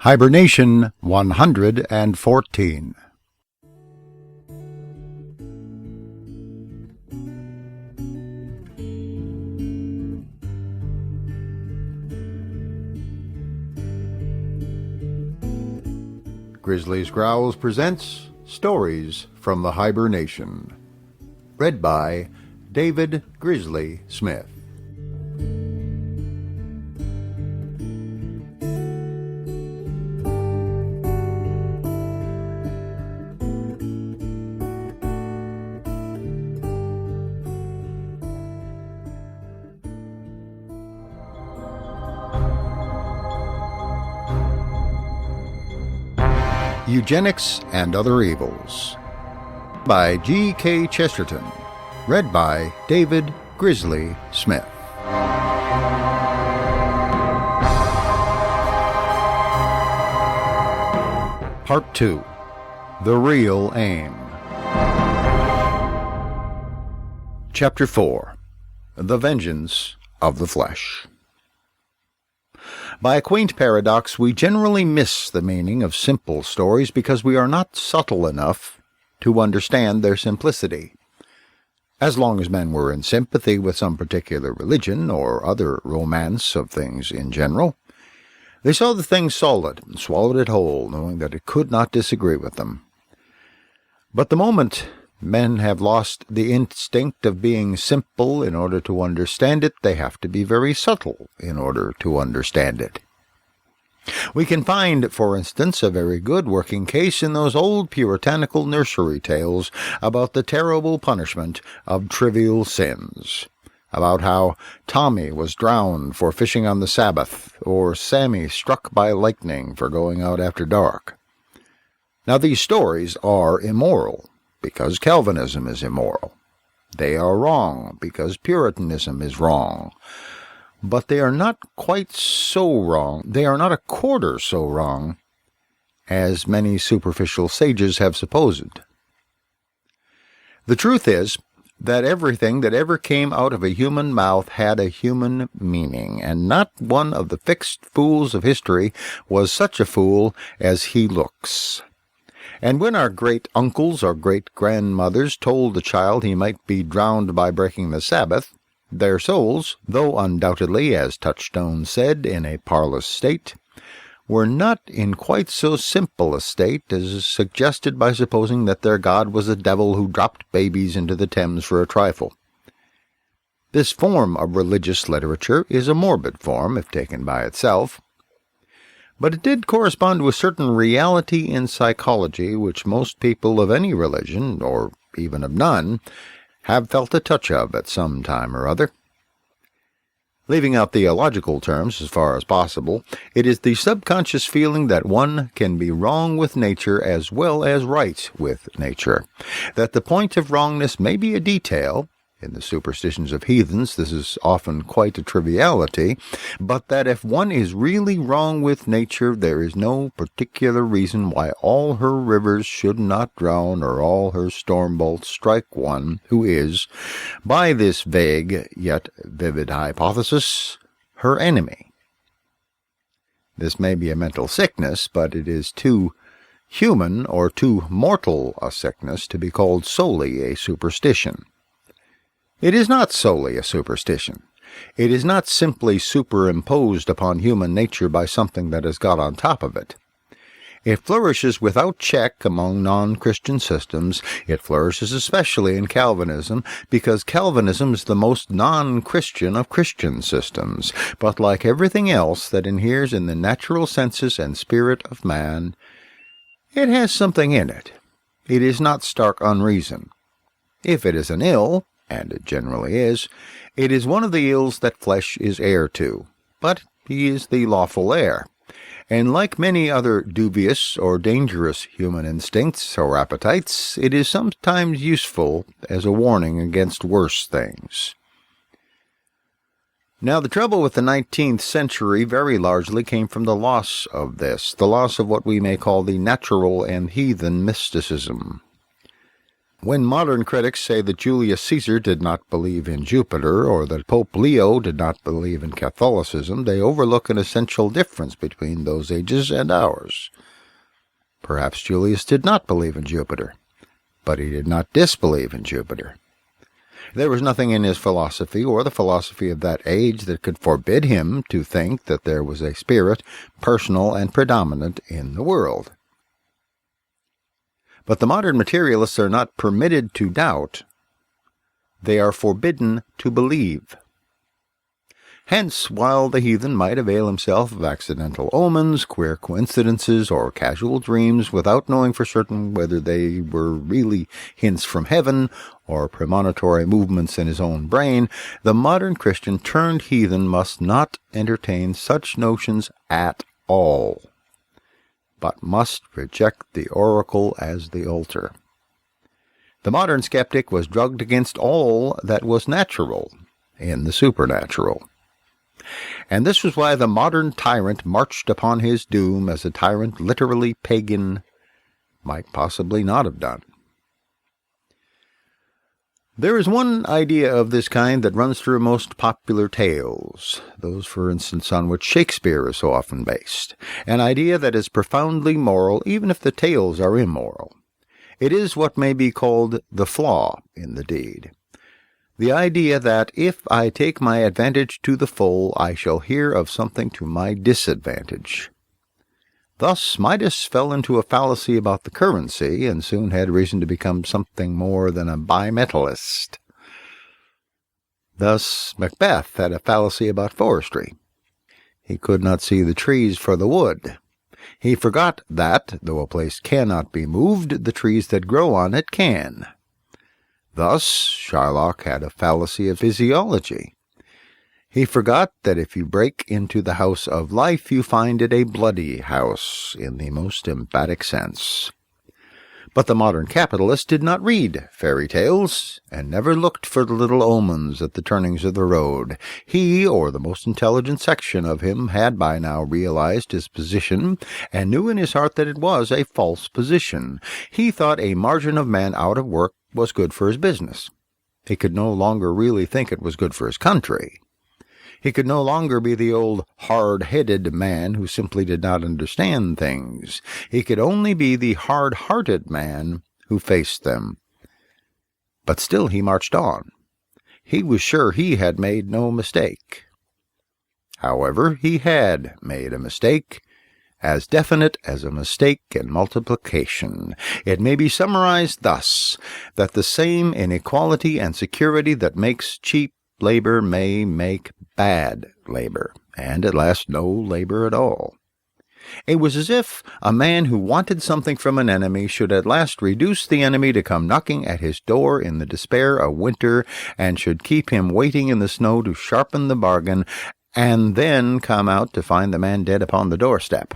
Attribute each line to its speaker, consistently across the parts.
Speaker 1: Hiber-Nation 114. Grizzly's Growls presents Stories from the Hiber-Nation. Read by David Grizzly Smith. Eugenics and Other Evils by G.K. Chesterton. Read by David Grizzly Smith. Part 2. The Real Aim. Chapter 4. The Vengeance of the Flesh. By a quaint paradox, we generally miss the meaning of simple stories because we are not subtle enough to understand their simplicity. As long as men were in sympathy with some particular religion or other romance of things in general, they saw the thing solid and swallowed it whole, knowing that it could not disagree with them. But the moment men have lost the instinct of being simple in order to understand it, they have to be very subtle in order to understand it. We can find, for instance, a very good working case in those old puritanical nursery tales about the terrible punishment of trivial sins, about how Tommy was drowned for fishing on the Sabbath, or Sammy struck by lightning for going out after dark. Now these stories are immoral, because Calvinism is immoral. They are wrong, because Puritanism is wrong. But they are not quite so wrong. They are not a quarter so wrong as many superficial sages have supposed. The truth is that everything that ever came out of a human mouth had a human meaning, and not one of the fixed fools of history was such a fool as he looks. And when our great-uncles or great-grandmothers told the child he might be drowned by breaking the Sabbath, their souls, though undoubtedly, as Touchstone said, in a parlous state, were not in quite so simple a state as is suggested by supposing that their God was a devil who dropped babies into the Thames for a trifle. This form of religious literature is a morbid form, if taken by itself, but it did correspond to a certain reality in psychology which most people of any religion, or even of none, have felt a touch of at some time or other. Leaving out theological terms as far as possible, it is the subconscious feeling that one can be wrong with nature as well as right with nature, that the point of wrongness may be a detail. In the superstitions of heathens, this is often quite a triviality, but that if one is really wrong with nature, there is no particular reason why all her rivers should not drown or all her storm bolts strike one who is, by this vague yet vivid hypothesis, her enemy. This may be a mental sickness, but it is too human or too mortal a sickness to be called solely a superstition. It is not solely a superstition. It is not simply superimposed upon human nature by something that has got on top of it. It flourishes without check among non-Christian systems. It flourishes especially in Calvinism, because Calvinism is the most non-Christian of Christian systems. But like everything else that inheres in the natural senses and spirit of man, it has something in it. It is not stark unreason. If it is an ill, and it generally is, it is one of the ills that flesh is heir to, but he is the lawful heir, and like many other dubious or dangerous human instincts or appetites, it is sometimes useful as a warning against worse things. Now, the trouble with the 19th century very largely came from the loss of this, the loss of what we may call the natural and heathen mysticism. When modern critics say that Julius Caesar did not believe in Jupiter or that Pope Leo did not believe in Catholicism, they overlook an essential difference between those ages and ours. Perhaps Julius did not believe in Jupiter, but he did not disbelieve in Jupiter. There was nothing in his philosophy or the philosophy of that age that could forbid him to think that there was a spirit, personal and predominant, in the world. But the modern materialists are not permitted to doubt. They are forbidden to believe. Hence, while the heathen might avail himself of accidental omens, queer coincidences, or casual dreams without knowing for certain whether they were really hints from heaven or premonitory movements in his own brain, the modern Christian turned heathen must not entertain such notions at all, but must reject the oracle as the altar. The modern skeptic was drugged against all that was natural in the supernatural. And this was why the modern tyrant marched upon his doom as a tyrant literally pagan might possibly not have done. There is one idea of this kind that runs through most popular tales, those, for instance, on which Shakespeare is so often based, an idea that is profoundly moral even if the tales are immoral. It is what may be called the flaw in the deed. The idea that if I take my advantage to the full, I shall hear of something to my disadvantage. Thus Midas fell into a fallacy about the currency, and soon had reason to become something more than a bimetallist. Thus Macbeth had a fallacy about forestry. He could not see the trees for the wood. He forgot that, though a place cannot be moved, the trees that grow on it can. Thus Shylock had a fallacy of physiology. He forgot that if you break into the house of life, you find it a bloody house, in the most emphatic sense. But the modern capitalist did not read fairy tales, and never looked for the little omens at the turnings of the road. He, or the most intelligent section of him, had by now realized his position, and knew in his heart that it was a false position. He thought a margin of men out of work was good for his business. He could no longer really think it was good for his country. He could no longer be the old hard-headed man who simply did not understand things. He could only be the hard-hearted man who faced them. But still he marched on. He was sure he had made no mistake. However, he had made a mistake, as definite as a mistake in multiplication. It may be summarized thus, that the same inequality and security that makes cheap labor may make bad labor, and at last no labor at all. It was as if a man who wanted something from an enemy should at last reduce the enemy to come knocking at his door in the despair of winter, and should keep him waiting in the snow to sharpen the bargain, and then come out to find the man dead upon the doorstep.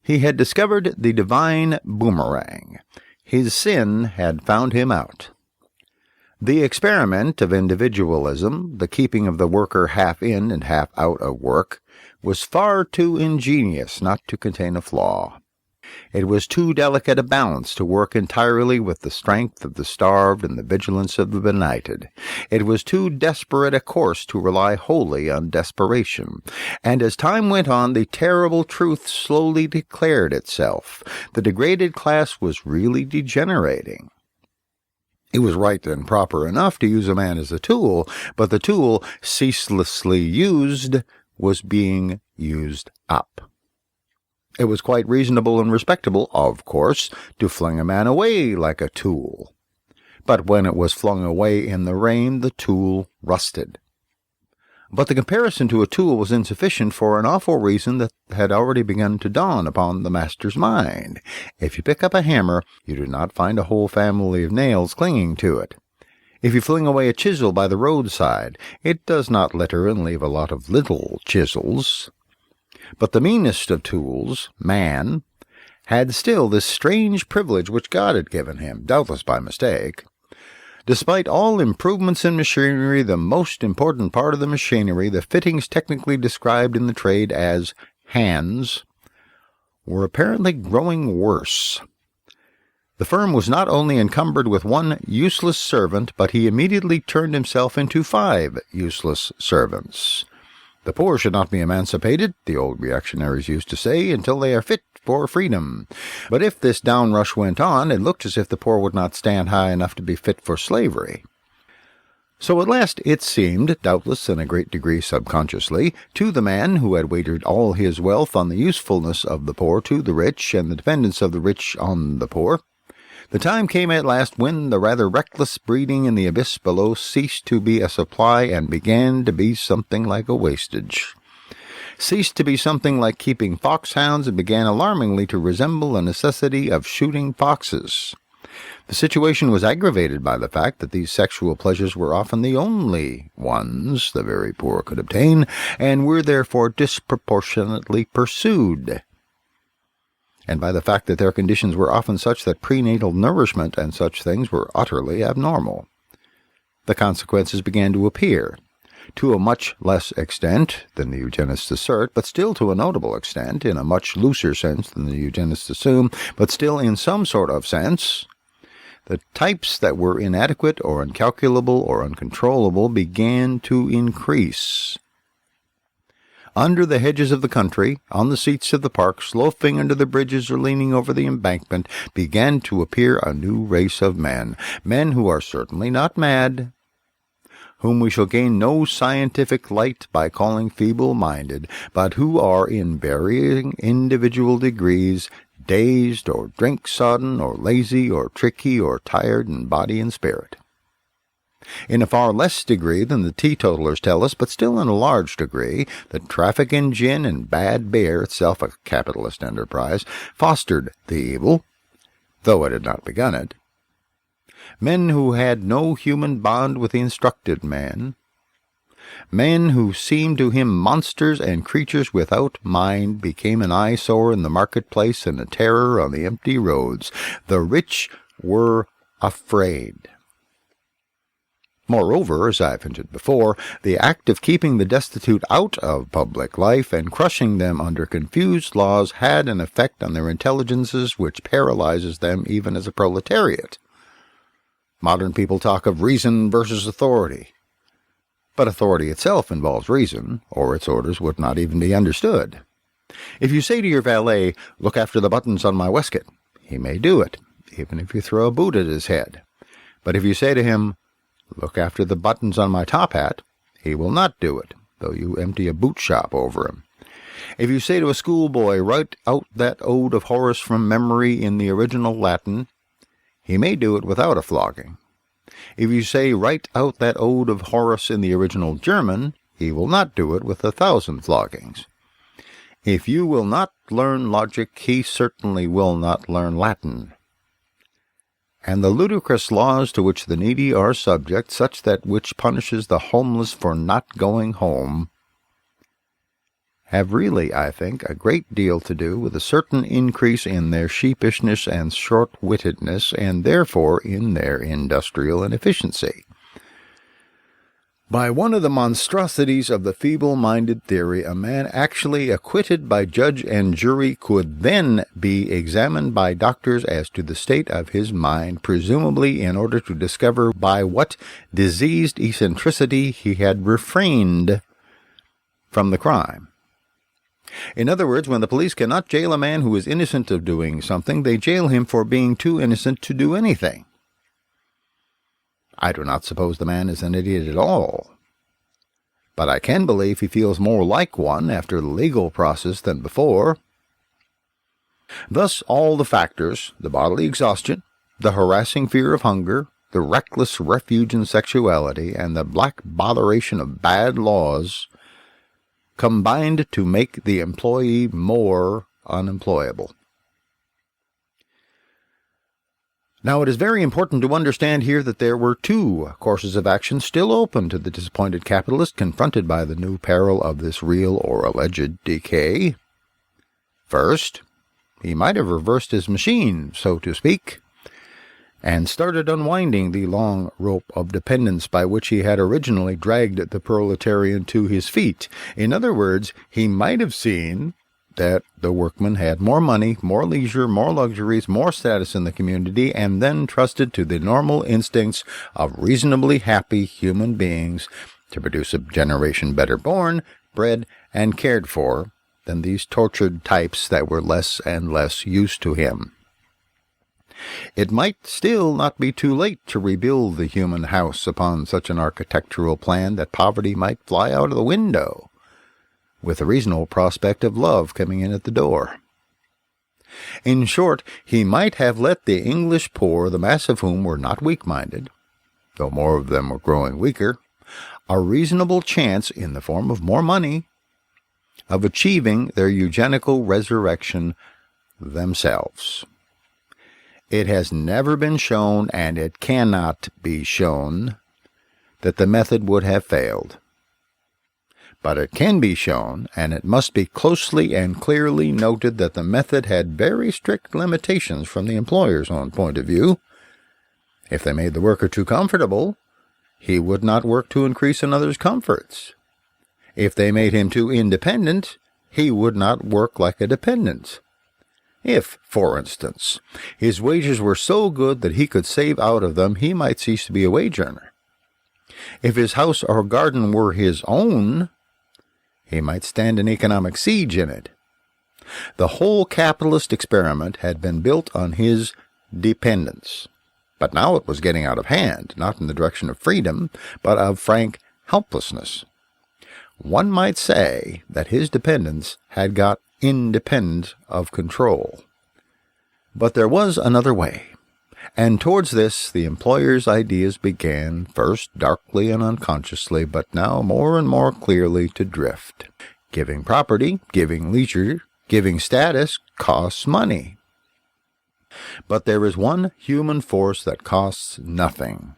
Speaker 1: He had discovered the divine boomerang. His sin had found him out. The experiment of individualism, the keeping of the worker half in and half out of work, was far too ingenious not to contain a flaw. It was too delicate a balance to work entirely with the strength of the starved and the vigilance of the benighted. It was too desperate a course to rely wholly on desperation. And as time went on, the terrible truth slowly declared itself. The degraded class was really degenerating. It was right and proper enough to use a man as a tool, but the tool, ceaselessly used, was being used up. It was quite reasonable and respectable, of course, to fling a man away like a tool. But when it was flung away in the rain, the tool rusted. But the comparison to a tool was insufficient for an awful reason that had already begun to dawn upon the master's mind. If you pick up a hammer, you do not find a whole family of nails clinging to it. If you fling away a chisel by the roadside, it does not litter and leave a lot of little chisels. But the meanest of tools, man, had still this strange privilege which God had given him, doubtless by mistake. Despite all improvements in machinery, the most important part of the machinery, the fittings technically described in the trade as hands, were apparently growing worse. The firm was not only encumbered with one useless servant, but he immediately turned himself into 5 useless servants. The poor should not be emancipated, the old reactionaries used to say, until they are fit for freedom. But if this downrush went on, it looked as if the poor would not stand high enough to be fit for slavery. So at last it seemed, doubtless in a great degree subconsciously, to the man who had wagered all his wealth on the usefulness of the poor to the rich, and the dependence of the rich on the poor, the time came at last when the rather reckless breeding in the abyss below ceased to be a supply and began to be something like a wastage. Ceased to be something like keeping foxhounds and began alarmingly to resemble the necessity of shooting foxes. The situation was aggravated by the fact that these sexual pleasures were often the only ones the very poor could obtain, and were therefore disproportionately pursued, and by the fact that their conditions were often such that prenatal nourishment and such things were utterly abnormal. The consequences began to appear, to a much less extent than the eugenists assert, but still to a notable extent, in a much looser sense than the eugenists assume, but still in some sort of sense. The types that were inadequate or incalculable or uncontrollable began to increase. Under the hedges of the country, on the seats of the parks, loafing under the bridges or leaning over the embankment, began to appear a new race of men, men who are certainly not mad, whom we shall gain no scientific light by calling feeble-minded, but who are in varying individual degrees dazed or drink-sodden or lazy or tricky or tired in body and spirit. In a far less degree than the teetotalers tell us, but still in a large degree, the traffic in gin and bad beer, itself a capitalist enterprise, fostered the evil, though it had not begun it. Men who had no human bond with the instructed man, men who seemed to him monsters and creatures without mind, became an eyesore in the marketplace and a terror on the empty roads. The rich were afraid. Moreover, as I have hinted before, the act of keeping the destitute out of public life and crushing them under confused laws had an effect on their intelligences which paralyzes them even as a proletariat. Modern people talk of reason versus authority. But authority itself involves reason, or its orders would not even be understood. If you say to your valet, "Look after the buttons on my waistcoat," he may do it, even if you throw a boot at his head. But if you say to him, "Look after the buttons on my top hat," he will not do it, though you empty a boot shop over him. If you say to a schoolboy, "Write out that ode of Horace from memory in the original Latin," he may do it without a flogging. If you say, "Write out that ode of Horace in the original German," he will not do it with 1,000 floggings. If you will not learn logic, he certainly will not learn Latin. And the ludicrous laws to which the needy are subject, such that which punishes the homeless for not going home, have really, I think, a great deal to do with a certain increase in their sheepishness and short-wittedness, and therefore in their industrial inefficiency. By one of the monstrosities of the feeble-minded theory, a man actually acquitted by judge and jury could then be examined by doctors as to the state of his mind, presumably in order to discover by what diseased eccentricity he had refrained from the crime. In other words, when the police cannot jail a man who is innocent of doing something, they jail him for being too innocent to do anything. I do not suppose the man is an idiot at all, but I can believe he feels more like one after the legal process than before. Thus all the factors, the bodily exhaustion, the harassing fear of hunger, the reckless refuge in sexuality, and the black botheration of bad laws, combined to make the employee more unemployable. Now, it is very important to understand here that there were 2 courses of action still open to the disappointed capitalist confronted by the new peril of this real or alleged decay. First, he might have reversed his machine, so to speak, and started unwinding the long rope of dependence by which he had originally dragged the proletarian to his feet. In other words, he might have seen that the workman had more money, more leisure, more luxuries, more status in the community, and then trusted to the normal instincts of reasonably happy human beings to produce a generation better born, bred, and cared for than these tortured types that were less and less used to him. It might still not be too late to rebuild the human house upon such an architectural plan that poverty might fly out of the window, with a reasonable prospect of love coming in at the door. In short, he might have let the English poor, the mass of whom were not weak-minded, though more of them were growing weaker, a reasonable chance, in the form of more money, of achieving their eugenical resurrection themselves. It has never been shown, and it cannot be shown, that the method would have failed. But it can be shown, and it must be closely and clearly noted, that the method had very strict limitations from the employer's own point of view. If they made the worker too comfortable, he would not work to increase another's comforts. If they made him too independent, he would not work like a dependent. If, for instance, his wages were so good that he could save out of them, he might cease to be a wage earner. If his house or garden were his own, he might stand an economic siege in it. The whole capitalist experiment had been built on his dependence. But now it was getting out of hand, not in the direction of freedom, but of frank helplessness. One might say that his dependence had got independent of control. But there was another way, and towards this the employer's ideas began, first darkly and unconsciously, but now more and more clearly to drift. Giving property, giving leisure, giving status costs money. But there is one human force that costs nothing.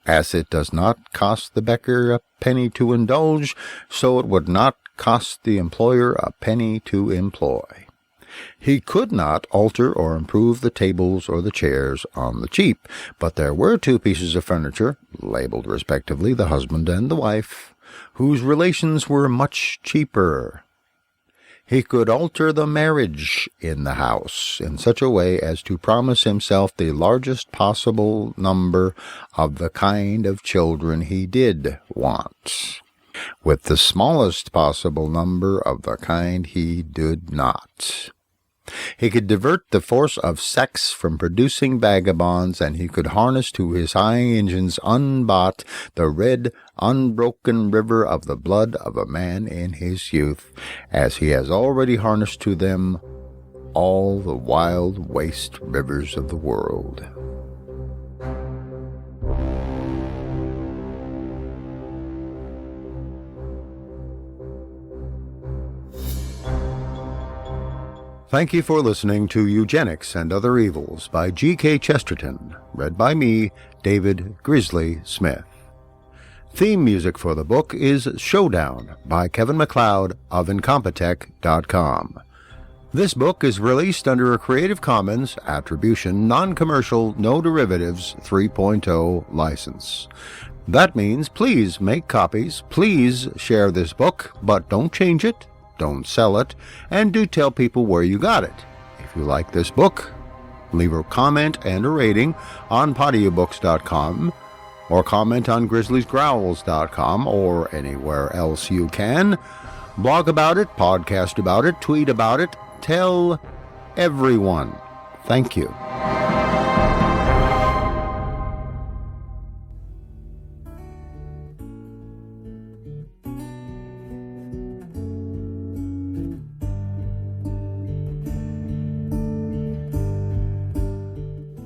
Speaker 1: As it does not cost the beggar a penny to indulge, so it would not cost the employer a penny to employ. He could not alter or improve the tables or the chairs on the cheap, but there were two pieces of furniture, labeled respectively the husband and the wife, whose relations were much cheaper. He could alter the marriage in the house in such a way as to promise himself the largest possible number of the kind of children he did want, with the smallest possible number of the kind he did not. He could divert the force of sex from producing vagabonds, and he could harness to his high engines unbought the red, unbroken river of the blood of a man in his youth, as he has already harnessed to them all the wild waste rivers of the world. Thank you for listening to Eugenics and Other Evils by G.K. Chesterton, read by me, David Grizzly Smith. Theme music for the book is Showdown by Kevin MacLeod of Incompetech.com. This book is released under a Creative Commons Attribution, Non-Commercial, No Derivatives 3.0 license. That means please make copies, please share this book, but don't change it, don't sell it, and do tell people where you got it. If you like this book, leave a comment and a rating on podiobooks.com, or comment on grizzliesgrowls.com, or anywhere else you can. Blog about it, podcast about it, tweet about it, tell everyone. Thank you.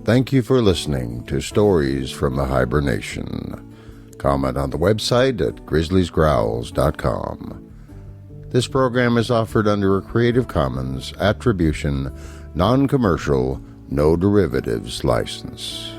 Speaker 1: Thank you for listening to Stories from the Hiber-Nation. Comment on the website at grizzliesgrowls.com. This program is offered under a Creative Commons Attribution, Non-Commercial, No Derivatives license.